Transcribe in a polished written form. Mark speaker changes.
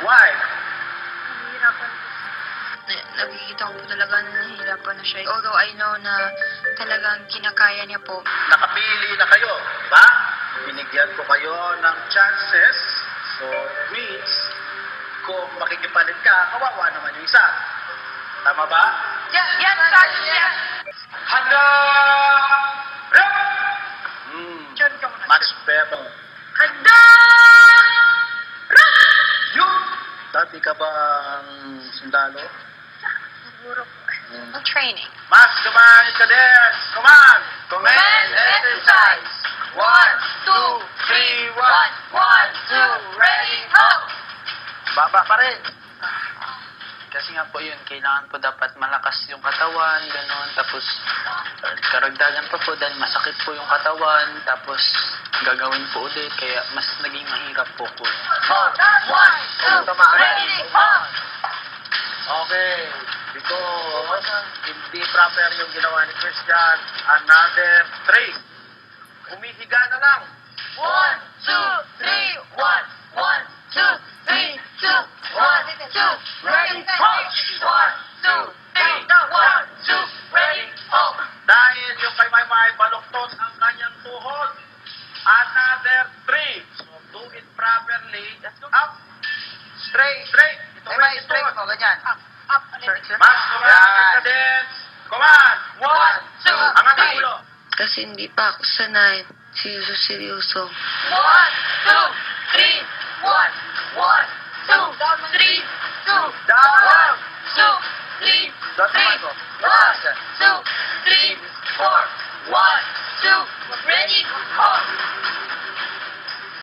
Speaker 1: Why?
Speaker 2: Nahihirapan po. Nakikita ko po talaga na nahihirapan na siya. Although I know na talagang kinakaya niya po.
Speaker 1: Nakapili na kayo, ba? Binigyan ko kayo ng chances. So, it means, kung makikipalit ka, kawawa naman yung isa. Tama ba?
Speaker 2: Yes, Coach! Yes!
Speaker 1: Handa! Rep!
Speaker 2: Diyan ka muna.
Speaker 1: Much better.
Speaker 2: Handa!
Speaker 1: Yun! Dati ka bang sundalo?
Speaker 2: Siguro po. Training.
Speaker 1: Mas kamay ka des! Command!
Speaker 2: Command exercise! 1, 2, 3, 1, 1, 2, ready, ho!
Speaker 1: Baba pa rin.
Speaker 3: Kasi nga po yun, kailangan po dapat malakas yung katawan, gano'n. Tapos, karagdagan pa po dahil masakit po yung katawan. Tapos, gagawin po ulit. Kaya, mas naging mahirap po po.
Speaker 2: 1, 2, ready, ho!
Speaker 1: Okay. Because hindi proper yung ginawa ni Christian. Another 3. Umihiga na lang.
Speaker 2: 1, 2, 3, 1, 1, 2, 3, 2, 1, 2, ready, ho! 1, 2, 3, 1, 2, ready, ho!
Speaker 1: Dahil yung kay Maymay baluktot ang kanyang tuhod. Another 3. So do it properly. Up. Straight. Ito
Speaker 4: May
Speaker 1: ito.
Speaker 4: straight mo, ganyan.
Speaker 2: Up.
Speaker 1: Mas kumakain ka din. Command.
Speaker 2: 1, 2,
Speaker 1: Angat ang ulo.
Speaker 5: Kasi hindi pa ako sanay. Seryoso.
Speaker 2: 1, 2, 3, 1, 1, 2, 3, 2,
Speaker 1: Down.
Speaker 2: 1, 2, 3, 3, 1, 2, 3, 4, 1, 2, ready, ho!